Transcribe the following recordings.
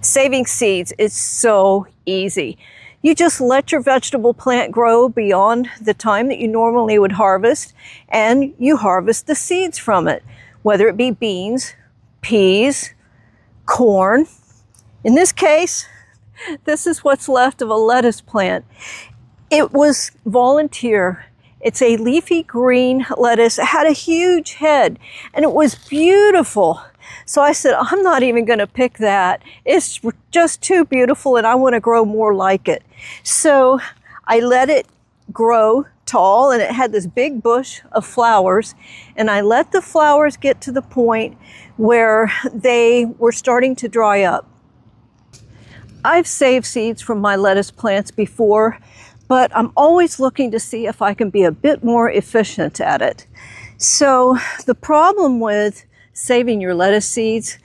Saving seeds is so easy. You just let your vegetable plant grow beyond the time that you normally would harvest, and you harvest the seeds from it, whether it be beans, peas, corn. In this case, this is what's left of a lettuce plant. It was volunteer. It's a leafy green lettuce. It had a huge head, and it was beautiful. So I said, I'm not even going to pick that. It's just too beautiful, and I want to grow more like it. So I let it grow tall, and it had this big bush of flowers, and I let the flowers get to the point where they were starting to dry up. I've saved seeds from my lettuce plants before, but I'm always looking to see if I can be a bit more efficient at it. So the problem with saving your lettuce seeds,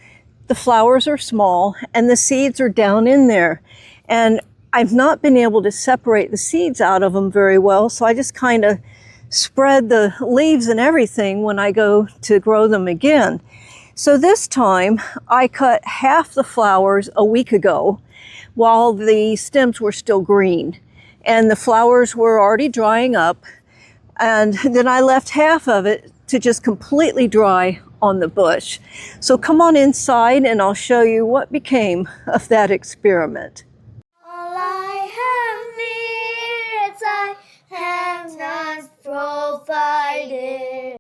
the flowers are small and the seeds are down in there. And I've not been able to separate the seeds out of them very well, so I just kind of spread the leaves and everything when I go to grow them again. So this time I cut half the flowers a week ago while the stems were still green and the flowers were already drying up, and then I left half of it to just completely dry on the bush. So come on inside and I'll show you what became of that experiment. All I have needs, I have not provided.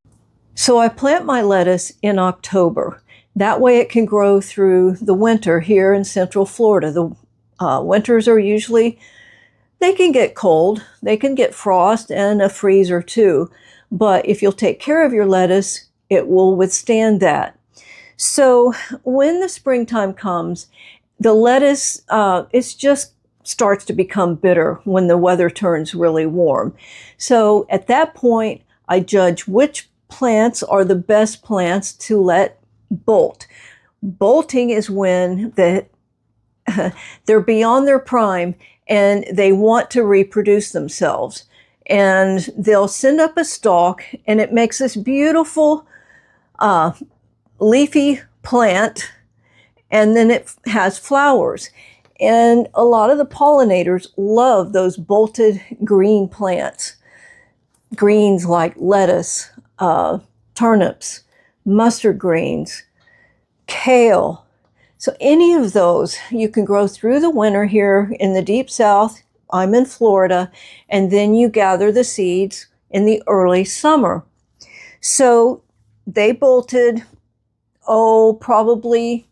So I plant my lettuce in October. That way it can grow through the winter here in Central Florida. The winters are usually, they can get cold, they can get frost and a freeze or two. But if you'll take care of your lettuce, it will withstand that. So when the springtime comes, the lettuce, it just starts to become bitter when the weather turns really warm. So at that point, I judge which plants are the best plants to let bolt. Bolting is when they're beyond their prime and they want to reproduce themselves. And they'll send up a stalk, and it makes this beautiful leafy plant, and then it has flowers. And a lot of the pollinators love those bolted green plants. Greens like lettuce, turnips, mustard greens, kale. So any of those you can grow through the winter here in the deep south. I'm in Florida, and then you gather the seeds in the early summer. So they bolted, probably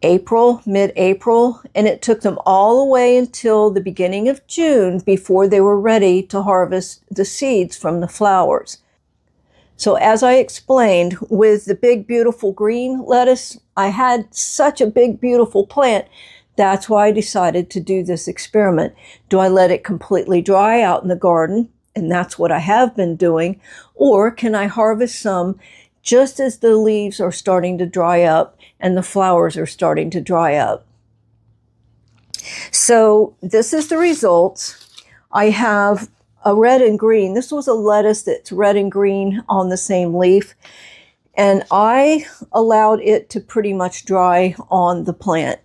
April, mid-April, and it took them all the way until the beginning of June before they were ready to harvest the seeds from the flowers. So as I explained, with the big, beautiful green lettuce, I had such a big, beautiful plant. That's why I decided to do this experiment. Do I let it completely dry out in the garden? And that's what I have been doing. Or can I harvest some just as the leaves are starting to dry up and the flowers are starting to dry up? So this is the results. I have a red and green. This was a lettuce that's red and green on the same leaf. And I allowed it to pretty much dry on the plant.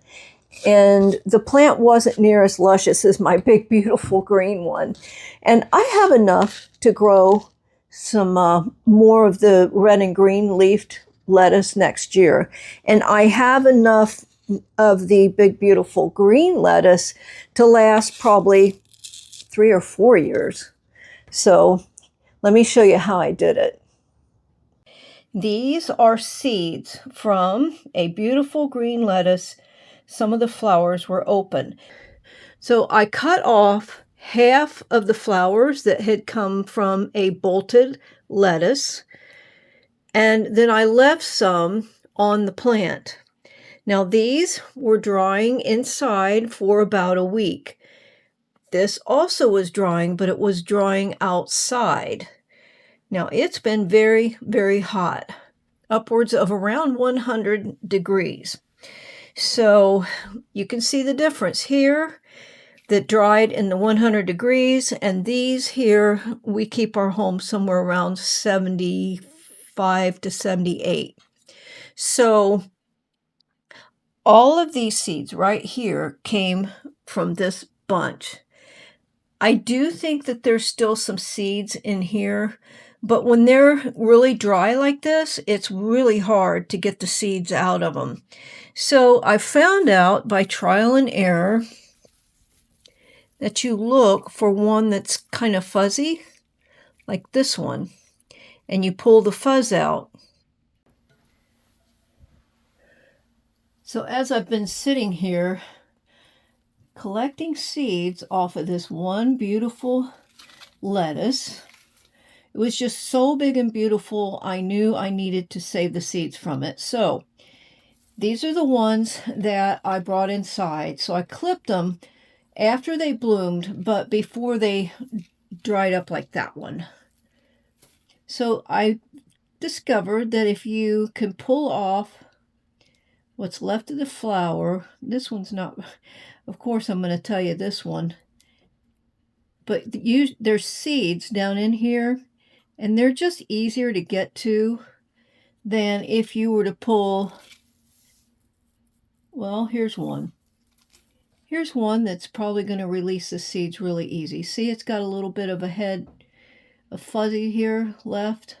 And the plant wasn't near as luscious as my big, beautiful green one. And I have enough to grow some more of the red and green leafed lettuce next year. And I have enough of the big, beautiful green lettuce to last probably 3 or 4 years. So let me show you how I did it. These are seeds from a beautiful green lettuce. Some of the flowers were open. So I cut off half of the flowers that had come from a bolted lettuce, and then I left some on the plant. Now these were drying inside for about a week. This also was drying, but it was drying outside. Now it's been very, very hot, upwards of around 100 degrees. So you can see the difference here that dried in the 100 degrees, and these here, we keep our home somewhere around 75 to 78. So all of these seeds right here came from this bunch. I do think that there's still some seeds in here, but when they're really dry like this, it's really hard to get the seeds out of them. So I found out by trial and error that you look for one that's kind of fuzzy, like this one, and you pull the fuzz out. So as I've been sitting here collecting seeds off of this one beautiful lettuce, it was just so big and beautiful, I knew I needed to save the seeds from it. So these are the ones that I brought inside. So I clipped them after they bloomed, but before they dried up like that one. So I discovered that if you can pull off what's left of the flower, this one's not, of course I'm going to tell you this one, but there's seeds down in here, and they're just easier to get to than if you were to pull, well, here's one. Here's one that's probably going to release the seeds really easy. See, it's got a little bit of a head of fuzzy here left.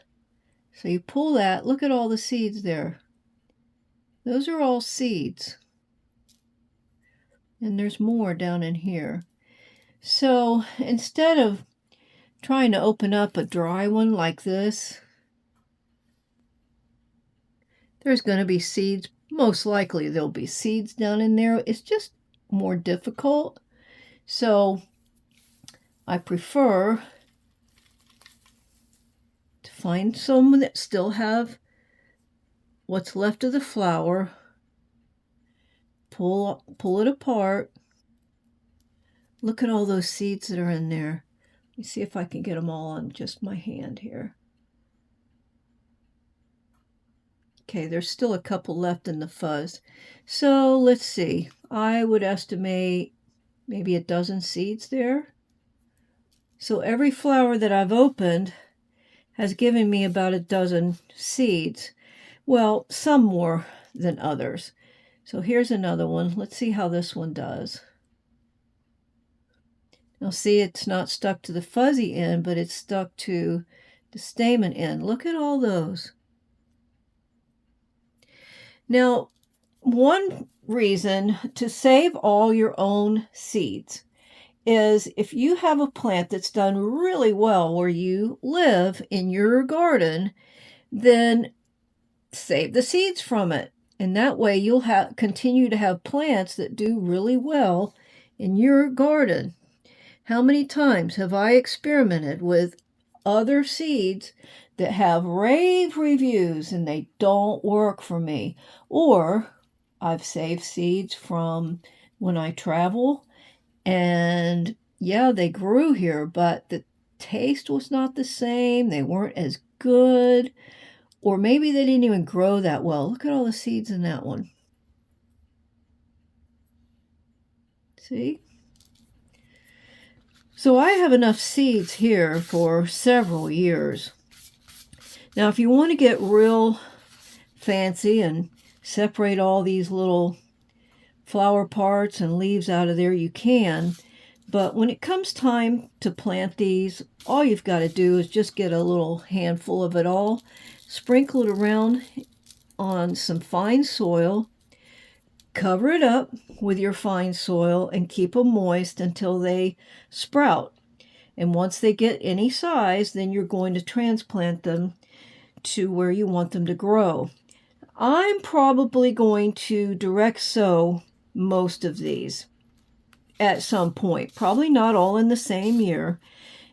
So you pull that, look at all the seeds there. Those are all seeds. And there's more down in here. So instead of trying to open up a dry one like this, there's going to be seeds. Most likely there'll be seeds down in there. It's just more difficult. So I prefer to find some that still have what's left of the flower, pull it apart. Look at all those seeds that are in there. Let me see if I can get them all on just my hand here. Okay, there's still a couple left in the fuzz. So let's see. I would estimate maybe a dozen seeds there. So every flower that I've opened has given me about a dozen seeds. Well, some more than others. So here's another one. Let's see how this one does. Now see, it's not stuck to the fuzzy end, but it's stuck to the stamen end. Look at all those. Now, one reason to save all your own seeds is if you have a plant that's done really well where you live in your garden, then save the seeds from it. And that way you'll continue to have plants that do really well in your garden. How many times have I experimented with other seeds that have rave reviews and they don't work for me? Or I've saved seeds from when I travel, and yeah, they grew here, but the taste was not the same. They weren't as good, or maybe they didn't even grow that well. Look at all the seeds in that one. See? So I have enough seeds here for several years. Now, if you want to get real fancy and separate all these little flower parts and leaves out of there, you can. But when it comes time to plant these, all you've got to do is just get a little handful of it all, sprinkle it around on some fine soil, cover it up with your fine soil, and keep them moist until they sprout. And once they get any size, then you're going to transplant them to where you want them to grow. I'm probably going to direct sow most of these at some point, probably not all in the same year,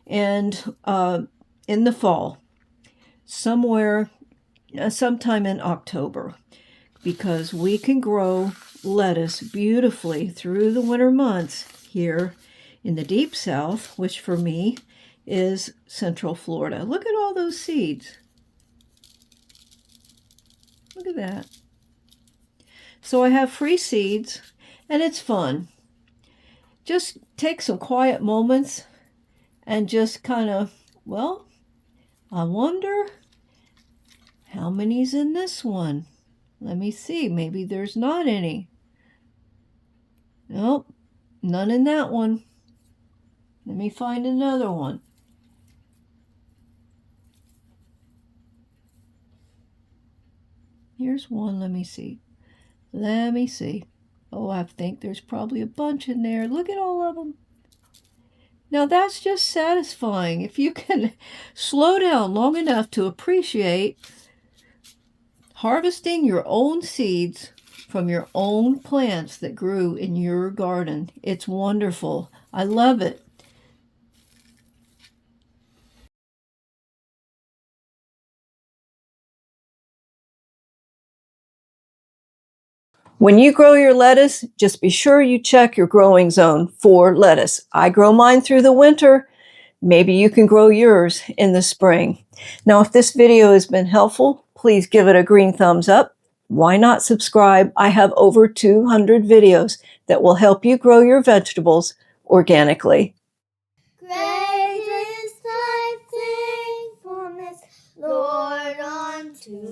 and in the fall, sometime in October, because we can grow lettuce beautifully through the winter months here in the deep south, which for me is Central Florida. Look at all those seeds. Look at that. So I have free seeds, and it's fun. Just take some quiet moments and just kind of, well, I wonder how many's in this one. Let me see. Maybe there's not any. Nope, none in that one. Let me find another one. Here's one. Let me see. Let me see. Oh, I think there's probably a bunch in there. Look at all of them. Now that's just satisfying. If you can slow down long enough to appreciate harvesting your own seeds from your own plants that grew in your garden. It's wonderful. I love it. When you grow your lettuce, just be sure you check your growing zone for lettuce. I grow mine through the winter. Maybe you can grow yours in the spring. Now, if this video has been helpful, please give it a green thumbs up. Why not subscribe? I have over 200 videos that will help you grow your vegetables organically. Great is thy faithfulness, Lord, unto